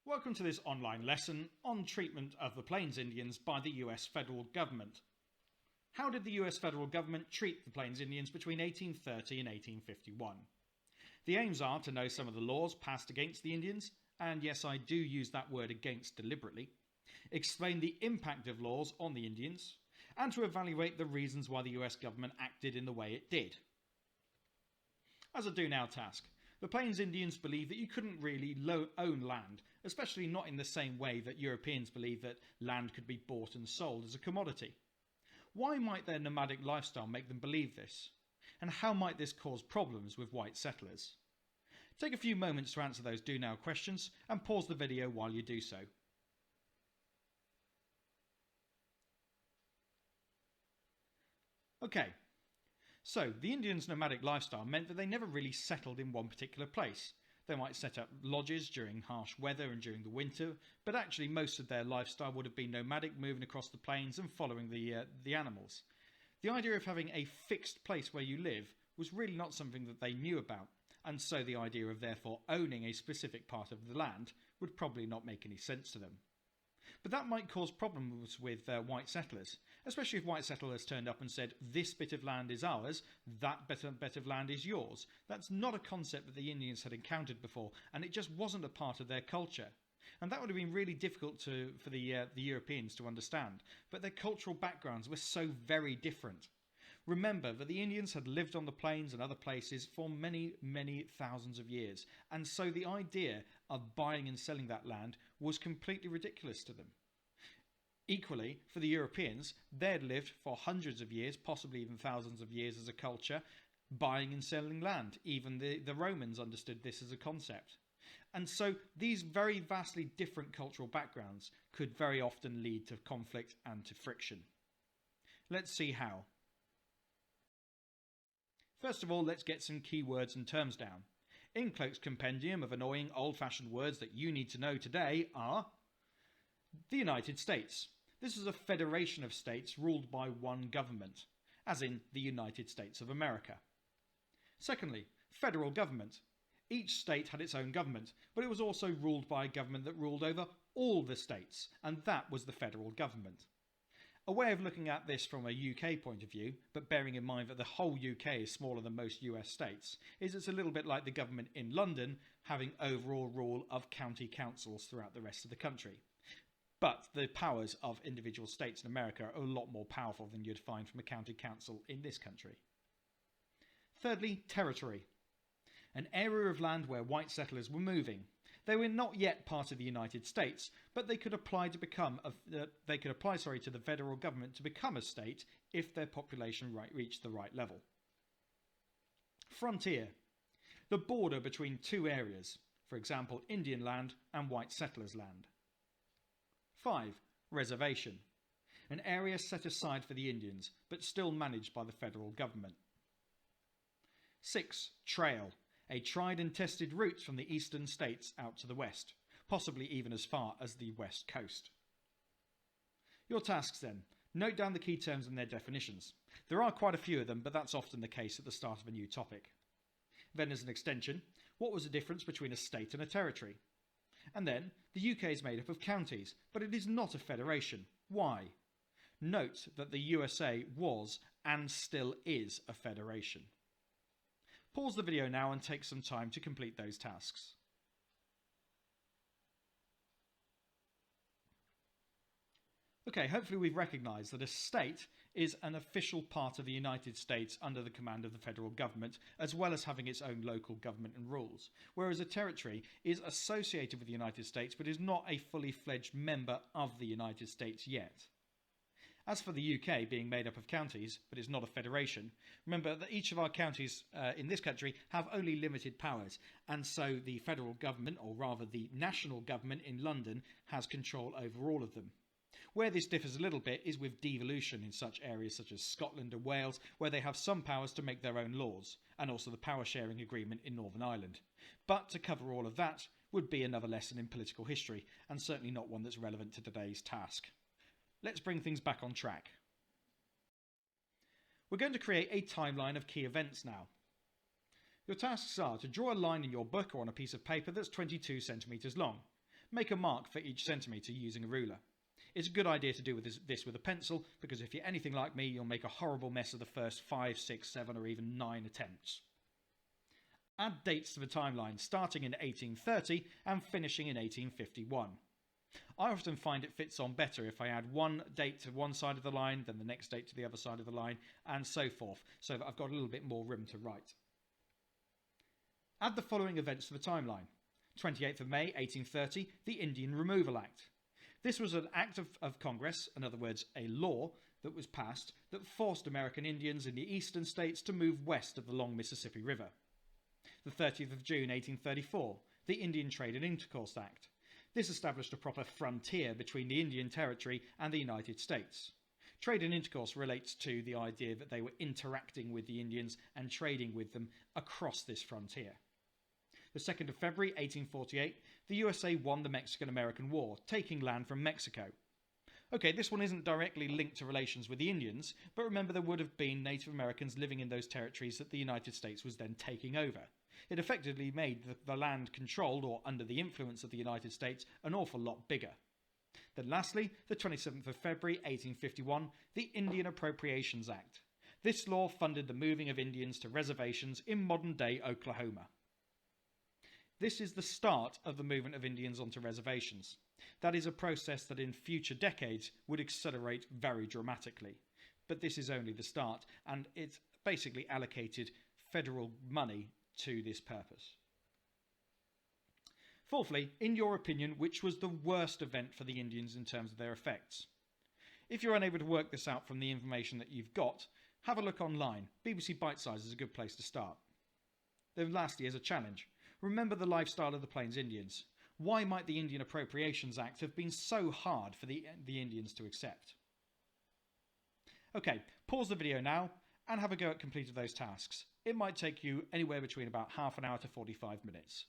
Welcome to this online lesson on treatment of the Plains Indians by the US federal government. How did the US federal government treat the Plains Indians between 1830 and 1851? The aims are to know some of the laws passed against the Indians, and yes, I do use that word against deliberately, explain the impact of laws on the Indians, and to evaluate the reasons why the US government acted in the way it did. As a do now task, the Plains Indians believed that you couldn't really own land, especially not in the same way that Europeans believe that land could be bought and sold as a commodity. Why might their nomadic lifestyle make them believe this? And how might this cause problems with white settlers? Take a few moments to answer those do now questions and pause the video while you do so. Okay. So, the Indians' nomadic lifestyle meant that they never really settled in one particular place. They might set up lodges during harsh weather and during the winter, but actually most of their lifestyle would have been nomadic, moving across the plains and following the animals. The idea of having a fixed place where you live was really not something that they knew about, and so the idea of therefore owning a specific part of the land would probably not make any sense to them. But that might cause problems with white settlers, especially if white settlers turned up and said, this bit of land is ours, that bit of land is yours. That's not a concept that the Indians had encountered before, and it just wasn't a part of their culture. And that would have been really difficult for the Europeans to understand, but their cultural backgrounds were so very different. Remember that the Indians had lived on the plains and other places for many, many thousands of years, and so the idea of buying and selling that land was completely ridiculous to them. Equally, for the Europeans, they had lived for hundreds of years, possibly even thousands of years as a culture, buying and selling land. Even the Romans understood this as a concept. And so these very vastly different cultural backgrounds could very often lead to conflict and to friction. Let's see how. First of all, let's get some key words and terms down. Incloak's compendium of annoying old-fashioned words that you need to know today are the United States. This is a federation of states ruled by one government, as in the United States of America. Secondly, federal government. Each state had its own government, but it was also ruled by a government that ruled over all the states, and that was the federal government. A way of looking at this from a UK point of view, but bearing in mind that the whole UK is smaller than most US states, is it's a little bit like the government in London having overall rule of county councils throughout the rest of the country. But the powers of individual states in America are a lot more powerful than you'd find from a county council in this country. Thirdly, territory. An area of land where white settlers were moving. They were not yet part of the United States, but they could apply to the federal government to become a state if their population reached the right level. Frontier. The border between two areas, for example Indian land and white settlers' land. 5. Reservation. An area set aside for the Indians, but still managed by the federal government. 6. Trail. A tried and tested route from the eastern states out to the west, possibly even as far as the west coast. Your tasks then. Note down the key terms and their definitions. There are quite a few of them, but that's often the case at the start of a new topic. Then as an extension, what was the difference between a state and a territory? And then, the UK is made up of counties, but it is not a federation. Why? Note that the USA was and still is a federation. Pause the video now and take some time to complete those tasks. Okay, hopefully we've recognised that a state is an official part of the United States under the command of the federal government, as well as having its own local government and rules, whereas a territory is associated with the United States but is not a fully fledged member of the United States yet. As for the UK being made up of counties, but is not a federation, remember that each of our counties in this country have only limited powers, and so the federal government, or rather the national government in London, has control over all of them. Where this differs a little bit is with devolution in such areas such as Scotland and Wales, where they have some powers to make their own laws, and also the power sharing agreement in Northern Ireland. But to cover all of that would be another lesson in political history, and certainly not one that's relevant to today's task. Let's bring things back on track. We're going to create a timeline of key events now. Your tasks are to draw a line in your book or on a piece of paper that's 22 centimetres long. Make a mark for each centimetre using a ruler. It's a good idea to do this with a pencil, because if you're anything like me, you'll make a horrible mess of the first 5, 6, 7 or even 9 attempts. Add dates to the timeline, starting in 1830 and finishing in 1851. I often find it fits on better if I add one date to one side of the line, then the next date to the other side of the line, and so forth, so that I've got a little bit more room to write. Add the following events to the timeline. 28th of May 1830, the Indian Removal Act. This was an act of Congress, in other words, a law that was passed that forced American Indians in the eastern states to move west of the long Mississippi River. The 30th of June 1834, the Indian Trade and Intercourse Act. This established a proper frontier between the Indian Territory and the United States. Trade and intercourse relates to the idea that they were interacting with the Indians and trading with them across this frontier. The 2nd of February 1848, the USA won the Mexican-American War, taking land from Mexico. Okay, this one isn't directly linked to relations with the Indians, but remember there would have been Native Americans living in those territories that the United States was then taking over. It effectively made the land controlled or under the influence of the United States an awful lot bigger. Then lastly, the 27th of February 1851, the Indian Appropriations Act. This law funded the moving of Indians to reservations in modern-day Oklahoma. This is the start of the movement of Indians onto reservations. That is a process that in future decades would accelerate very dramatically. But this is only the start, and it's basically allocated federal money to this purpose. Fourthly, in your opinion, which was the worst event for the Indians in terms of their effects? If you're unable to work this out from the information that you've got, have a look online. BBC Bitesize is a good place to start. Then lastly, as a challenge, remember the lifestyle of the Plains Indians. Why might the Indian Appropriations Act have been so hard for the Indians to accept? Okay, pause the video now and have a go at completing those tasks. It might take you anywhere between about half an hour to 45 minutes.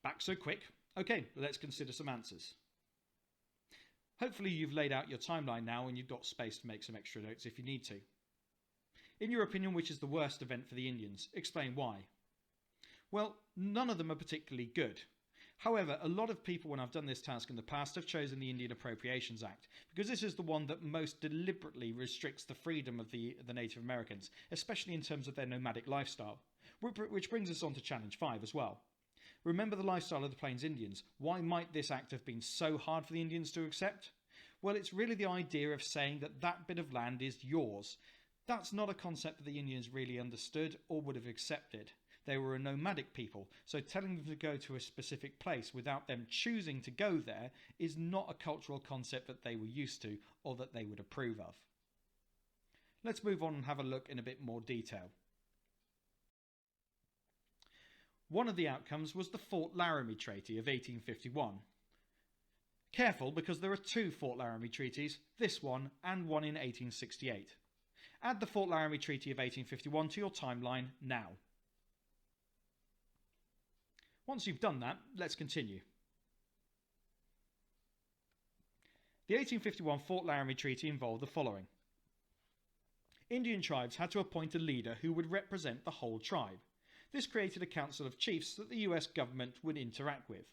Back so quick. Okay, let's consider some answers. Hopefully you've laid out your timeline now and you've got space to make some extra notes if you need to. In your opinion, which is the worst event for the Indians? Explain why. Well, none of them are particularly good. However, a lot of people, when I've done this task in the past, have chosen the Indian Appropriations Act, because this is the one that most deliberately restricts the freedom of the Native Americans, especially in terms of their nomadic lifestyle. Which brings us on to Challenge 5 as well. Remember the lifestyle of the Plains Indians. Why might this act have been so hard for the Indians to accept? Well, it's really the idea of saying that that bit of land is yours. That's not a concept that the Indians really understood or would have accepted. They were a nomadic people, so telling them to go to a specific place without them choosing to go there is not a cultural concept that they were used to or that they would approve of. Let's move on and have a look in a bit more detail. One of the outcomes was the Fort Laramie Treaty of 1851. Careful, because there are two Fort Laramie treaties, this one and one in 1868. Add the Fort Laramie Treaty of 1851 to your timeline now. Once you've done that, let's continue. The 1851 Fort Laramie Treaty involved the following. Indian tribes had to appoint a leader who would represent the whole tribe. This created a council of chiefs that the US government would interact with.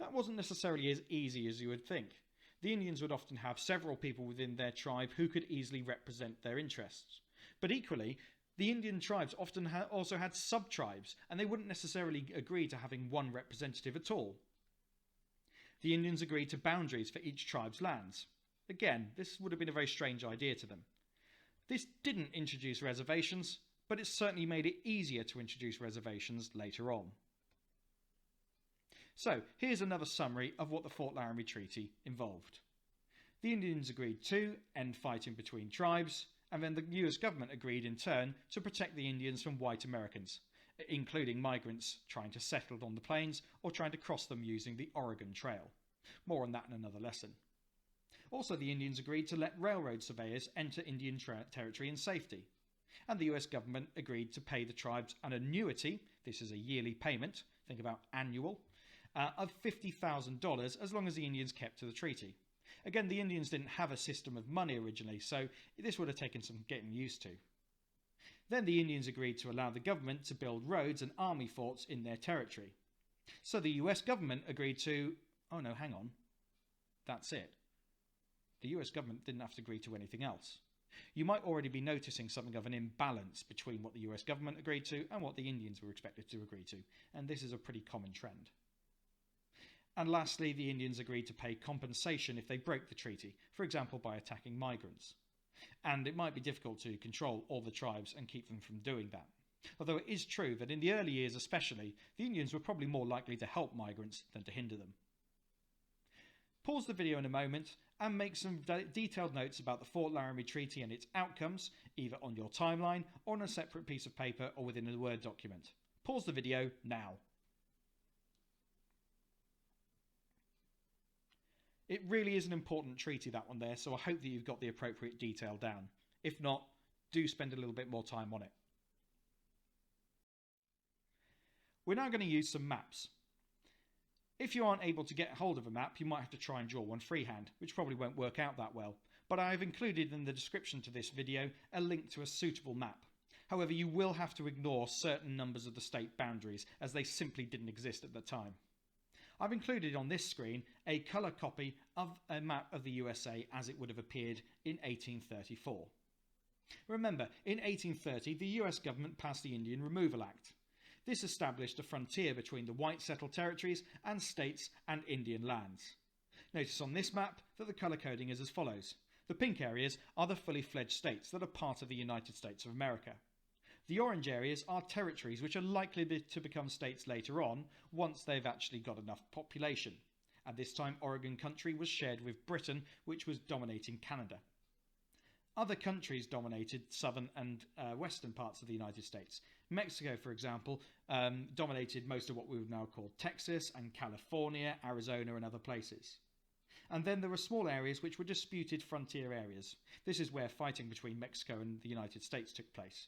That wasn't necessarily as easy as you would think. The Indians would often have several people within their tribe who could easily represent their interests. But equally, the Indian tribes often also had sub-tribes, and they wouldn't necessarily agree to having one representative at all. The Indians agreed to boundaries for each tribe's lands. Again, this would have been a very strange idea to them. This didn't introduce reservations, but it certainly made it easier to introduce reservations later on. So, here's another summary of what the Fort Laramie Treaty involved. The Indians agreed to end fighting between tribes, and then the US government agreed in turn to protect the Indians from white Americans, including migrants trying to settle on the plains or trying to cross them using the Oregon Trail. More on that in another lesson. Also, the Indians agreed to let railroad surveyors enter Indian territory in safety. And the US government agreed to pay the tribes an annuity, this is a yearly payment, think about annual, of $50,000 as long as the Indians kept to the treaty. Again, the Indians didn't have a system of money originally, so this would have taken some getting used to. Then the Indians agreed to allow the government to build roads and army forts in their territory. So the US government agreed to, oh no, hang on, that's it. The US government didn't have to agree to anything else. You might already be noticing something of an imbalance between what the US government agreed to and what the Indians were expected to agree to, and this is a pretty common trend. And lastly, the Indians agreed to pay compensation if they broke the treaty, for example by attacking migrants. And it might be difficult to control all the tribes and keep them from doing that. Although it is true that in the early years especially, the Indians were probably more likely to help migrants than to hinder them. Pause the video in a moment and make some detailed notes about the Fort Laramie Treaty and its outcomes, either on your timeline or on a separate piece of paper or within a Word document. Pause the video now. It really is an important treaty, that one there, so I hope that you've got the appropriate detail down. If not, do spend a little bit more time on it. We're now going to use some maps. If you aren't able to get hold of a map, you might have to try and draw one freehand, which probably won't work out that well. But I have included in the description to this video a link to a suitable map. However, you will have to ignore certain numbers of the state boundaries, as they simply didn't exist at the time. I've included on this screen a colour copy of a map of the USA as it would have appeared in 1834. Remember, in 1830 the US government passed the Indian Removal Act. This established a frontier between the white settled territories and states and Indian lands. Notice on this map that the colour coding is as follows. The pink areas are the fully fledged states that are part of the United States of America. The orange areas are territories which are likely to become states later on once they've actually got enough population. At this time, Oregon country was shared with Britain, which was dominating Canada. Other countries dominated southern and western parts of the United States. Mexico, for example, dominated most of what we would now call Texas and California, Arizona and other places. And then there were small areas which were disputed frontier areas. This is where fighting between Mexico and the United States took place.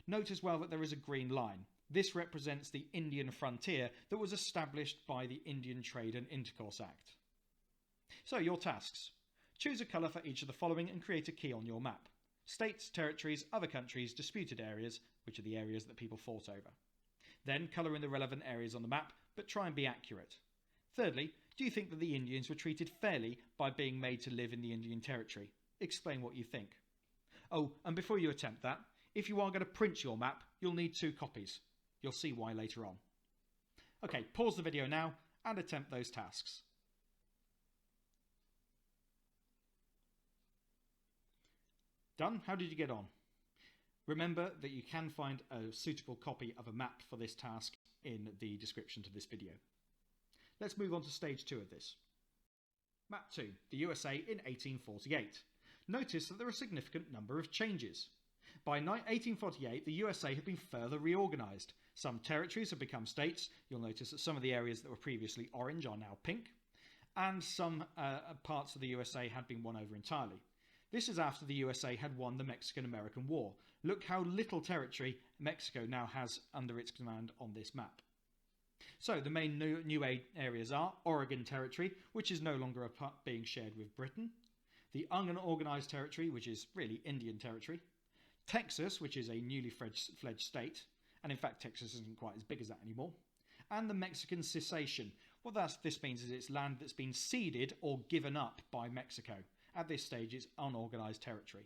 Note as well that there is a green line. This represents the Indian frontier that was established by the Indian Trade and Intercourse Act. So your tasks. Choose a colour for each of the following and create a key on your map. States, territories, other countries, disputed areas, which are the areas that people fought over. Then colour in the relevant areas on the map, but try and be accurate. Thirdly, do you think that the Indians were treated fairly by being made to live in the Indian territory? Explain what you think. Oh, and before you attempt that, if you are going to print your map, you'll need 2 copies. You'll see why later on. Okay, pause the video now and attempt those tasks. Done? How did you get on? Remember that you can find a suitable copy of a map for this task in the description to this video. Let's move on to stage 2 of this. Map 2, the USA in 1848. Notice that there are a significant number of changes. By 1848, the USA had been further reorganised. Some territories have become states. You'll notice that some of the areas that were previously orange are now pink. And some parts of the USA had been won over entirely. This is after the USA had won the Mexican-American War. Look how little territory Mexico now has under its command on this map. So the main new areas are Oregon Territory, which is no longer being shared with Britain. The unorganised territory, which is really Indian territory. Texas, which is a newly fledged state, and in fact Texas isn't quite as big as that anymore, and the Mexican cessation. What this means is it's land that's been ceded or given up by Mexico. At this stage it's unorganised territory.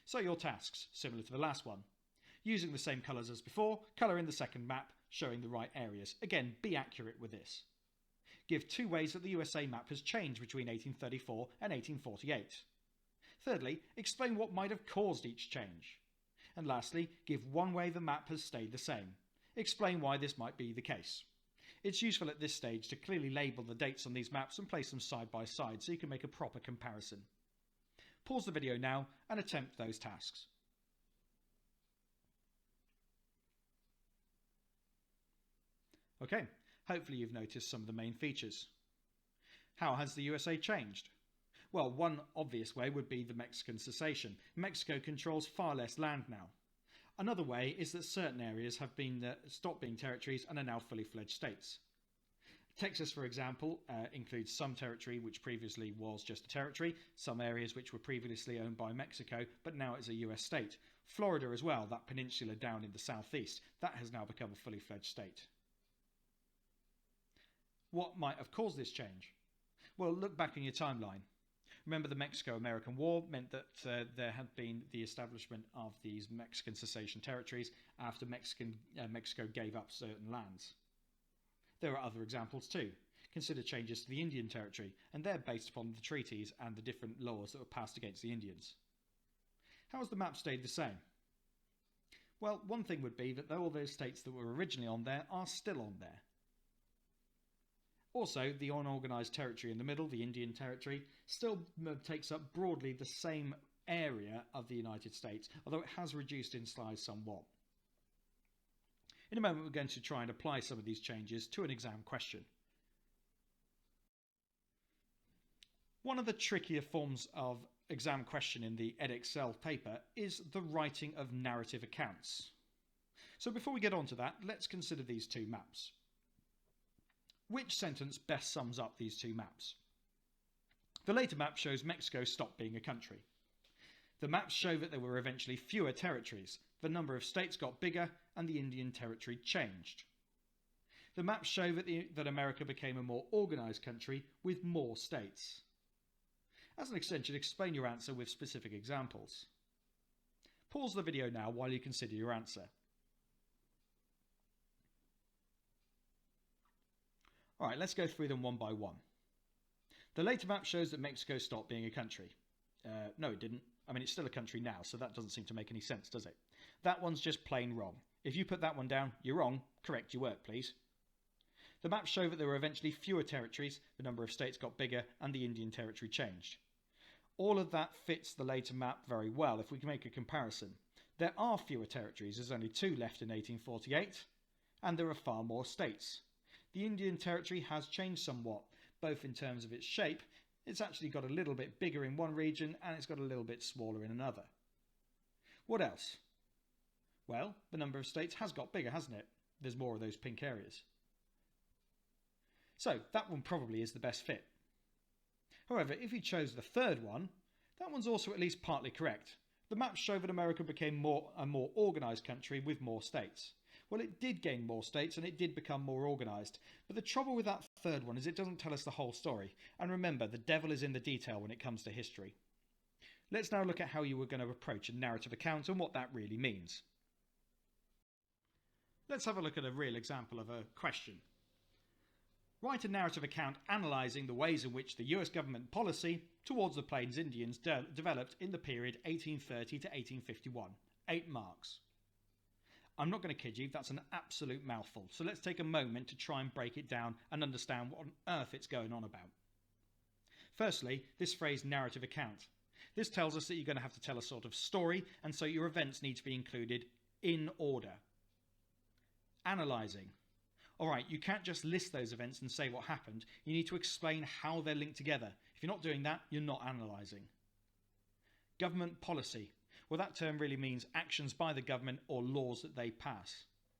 So your tasks, similar to the last one. Using the same colours as before, colour in the second map showing the right areas. Again, be accurate with this. Give 2 ways that the USA map has changed between 1834 and 1848. Thirdly, explain what might have caused each change. And lastly, give 1 way the map has stayed the same. Explain why this might be the case. It's useful at this stage to clearly label the dates on these maps and place them side by side so you can make a proper comparison. Pause the video now and attempt those tasks. Okay, hopefully you've noticed some of the main features. How has the USA changed? Well, one obvious way would be the Mexican cessation. Mexico controls far less land now. Another way is that certain areas have been stopped being territories and are now fully fledged states. Texas, for example, includes some territory which previously was just a territory, some areas which were previously owned by Mexico, but now it's a US state. Florida as well, that peninsula down in the southeast, that has now become a fully fledged state. What might have caused this change? Well, look back in your timeline. Remember, the Mexico-American War meant that there had been the establishment of these Mexican cessation territories after Mexico gave up certain lands. There are other examples too. Consider changes to the Indian Territory, and they're based upon the treaties and the different laws that were passed against the Indians. How has the map stayed the same? Well, one thing would be that all those states that were originally on there are still on there. Also, the unorganised territory in the middle, the Indian Territory, still takes up broadly the same area of the United States, although it has reduced in size somewhat. In a moment, we're going to try and apply some of these changes to an exam question. One of the trickier forms of exam question in the Edexcel paper is the writing of narrative accounts. So before we get on to that, let's consider these two maps. Which sentence best sums up these two maps? The later map shows Mexico stopped being a country. The maps show that there were eventually fewer territories, the number of states got bigger, and the Indian Territory changed. The maps show that America became a more organised country with more states. As an extension, explain your answer with specific examples. Pause the video now while you consider your answer. Alright, let's go through them one by one. The later map shows that Mexico stopped being a country. No, it didn't. I mean, it's still a country now, so that doesn't seem to make any sense, does it? That one's just plain wrong. If you put that one down, you're wrong. Correct your work, please. The maps show that there were eventually fewer territories, the number of states got bigger, and the Indian Territory changed. All of that fits the later map very well if we can make a comparison. There are fewer territories, there's only 2 left in 1848, and there are far more states. The Indian Territory has changed somewhat, both in terms of its shape. It's actually got a little bit bigger in one region and it's got a little bit smaller in another. What else? Well, the number of states has got bigger, hasn't it? There's more of those pink areas. So that one probably is the best fit. However, if you chose the third one, that one's also at least partly correct. The maps show that America became a more organised country with more states. Well, it did gain more states and it did become more organised. But the trouble with that third one is it doesn't tell us the whole story. And remember, the devil is in the detail when it comes to history. Let's now look at how you were going to approach a narrative account and what that really means. Let's have a look at a real example of a question. Write a narrative account analysing the ways in which the US government policy towards the Plains Indians developed in the period 1830 to 1851. 8 marks. I'm not going to kid you, that's an absolute mouthful, so let's take a moment to try and break it down and understand what on earth it's going on about. Firstly, this phrase narrative account. This tells us that you're going to have to tell a sort of story, and so your events need to be included in order. Analysing. Alright, you can't just list those events and say what happened, you need to explain how they're linked together. If you're not doing that, you're not analysing. Government policy. Well, that term really means actions by the government or laws that they pass.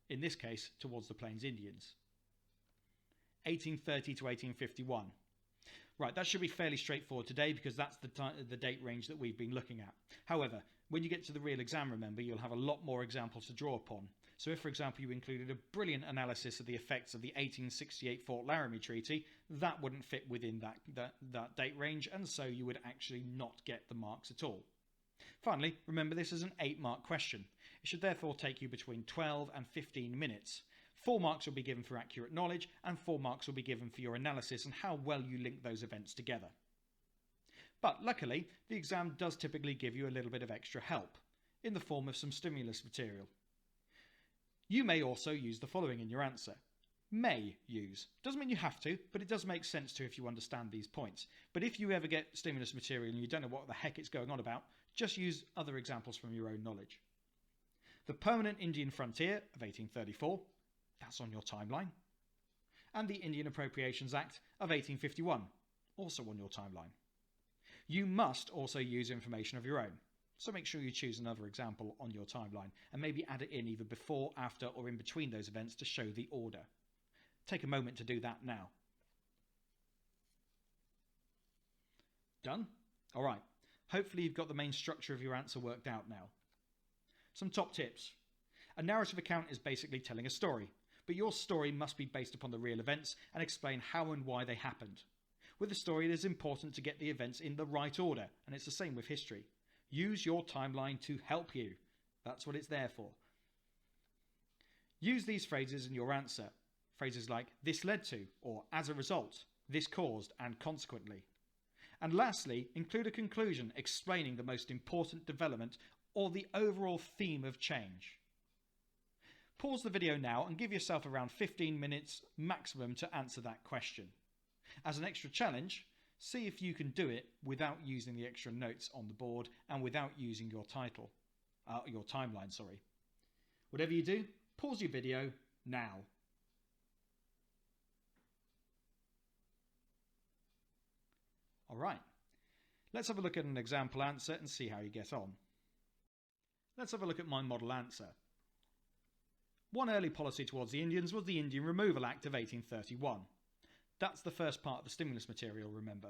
In this case, towards the Plains Indians. 1830 to 1851. Right, that should be fairly straightforward today because that's the date range that we've been looking at. However, when you get to the real exam, remember, you'll have a lot more examples to draw upon. So if, for example, you included a brilliant analysis of the effects of the 1868 Fort Laramie Treaty, that wouldn't fit within that date range, and so you would actually not get the marks at all. Finally, remember this is an 8-mark question. It should therefore take you between 12 and 15 minutes. 4 marks will be given for accurate knowledge, and 4 marks will be given for your analysis and how well you link those events together. But luckily, the exam does typically give you a little bit of extra help, in the form of some stimulus material. You may also use the following in your answer. May use. Doesn't mean you have to, but it does make sense to if you understand these points. But if you ever get stimulus material and you don't know what the heck it's going on about, just use other examples from your own knowledge. The Permanent Indian Frontier of 1834, that's on your timeline. And the Indian Appropriations Act of 1851, also on your timeline. You must also use information of your own, so make sure you choose another example on your timeline and maybe add it in either before, after or in between those events to show the order. Take a moment to do that now. Done? Alright, hopefully you've got the main structure of your answer worked out now. Some top tips. A narrative account is basically telling a story, but your story must be based upon the real events and explain how and why they happened. With a story, it is important to get the events in the right order, and it's the same with history. Use your timeline to help you. That's what it's there for. Use these phrases in your answer. Phrases like "this led to" or "as a result," "this caused," and "consequently." And lastly, include a conclusion explaining the most important development or the overall theme of change. Pause the video now and give yourself around 15 minutes maximum to answer that question. As an extra challenge, see if you can do it without using the extra notes on the board and without using your timeline. Whatever you do, pause your video now. Alright, let's have a look at an example answer and see how you get on. Let's have a look at my model answer. One early policy towards the Indians was the Indian Removal Act of 1831. That's the first part of the stimulus material, remember.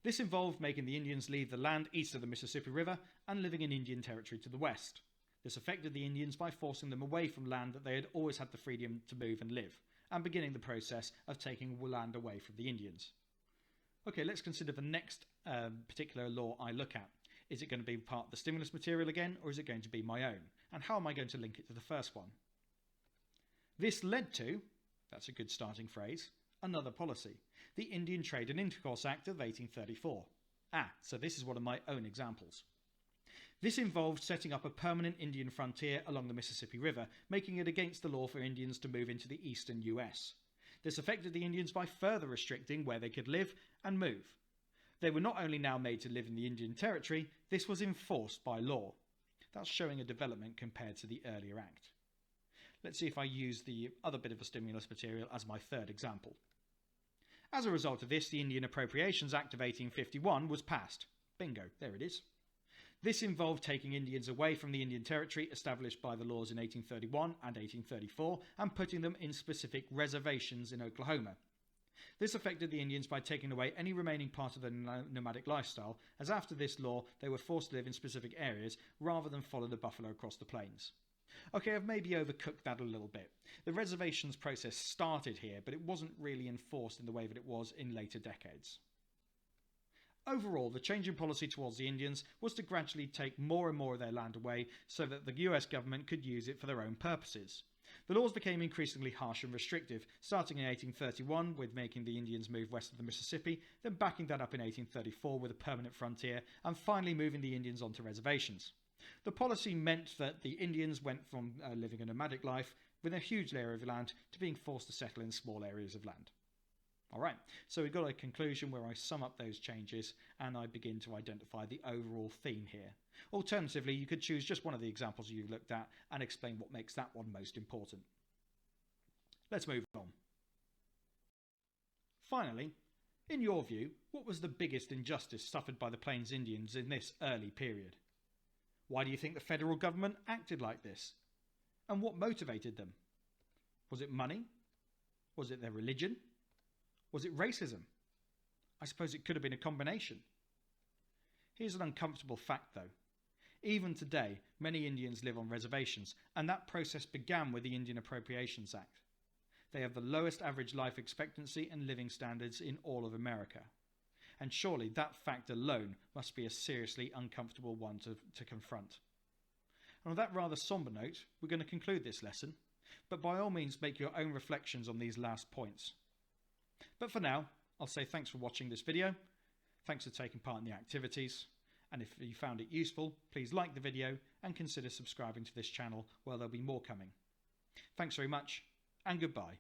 This involved making the Indians leave the land east of the Mississippi River and living in Indian territory to the west. This affected the Indians by forcing them away from land that they had always had the freedom to move and live, and beginning the process of taking land away from the Indians. Okay, let's consider the next particular law I look at. Is it going to be part of the stimulus material again, or is it going to be my own? And how am I going to link it to the first one? This led to, that's a good starting phrase, another policy, the Indian Trade and Intercourse Act of 1834. So this is one of my own examples. This involved setting up a permanent Indian frontier along the Mississippi River, making it against the law for Indians to move into the eastern US. This affected the Indians by further restricting where they could live and move. They were not only now made to live in the Indian Territory, this was enforced by law. That's showing a development compared to the earlier act. Let's see if I use the other bit of a stimulus material as my third example. As a result of this, the Indian Appropriations Act of 1851 was passed. Bingo, there it is. This involved taking Indians away from the Indian Territory established by the laws in 1831 and 1834 and putting them in specific reservations in Oklahoma. This affected the Indians by taking away any remaining part of their nomadic lifestyle, as after this law they were forced to live in specific areas rather than follow the buffalo across the plains. Okay, I've maybe overcooked that a little bit. The reservations process started here, but it wasn't really enforced in the way that it was in later decades. Overall, the change in policy towards the Indians was to gradually take more and more of their land away so that the US government could use it for their own purposes. The laws became increasingly harsh and restrictive, starting in 1831 with making the Indians move west of the Mississippi, then backing that up in 1834 with a permanent frontier, and finally moving the Indians onto reservations. The policy meant that the Indians went from living a nomadic life with a huge area of land to being forced to settle in small areas of land. Alright, so we've got a conclusion where I sum up those changes and I begin to identify the overall theme here. Alternatively, you could choose just one of the examples you've looked at and explain what makes that one most important. Let's move on. Finally, in your view, what was the biggest injustice suffered by the Plains Indians in this early period? Why do you think the federal government acted like this? And what motivated them? Was it money? Was it their religion? Was it racism? I suppose it could have been a combination. Here's an uncomfortable fact though. Even today, many Indians live on reservations, and that process began with the Indian Appropriations Act. They have the lowest average life expectancy and living standards in all of America. And surely that fact alone must be a seriously uncomfortable one to confront. And on that rather somber note, we're going to conclude this lesson, but by all means make your own reflections on these last points. But for now, I'll say thanks for watching this video, thanks for taking part in the activities, and if you found it useful, please like the video and consider subscribing to this channel where there'll be more coming. Thanks very much, and goodbye.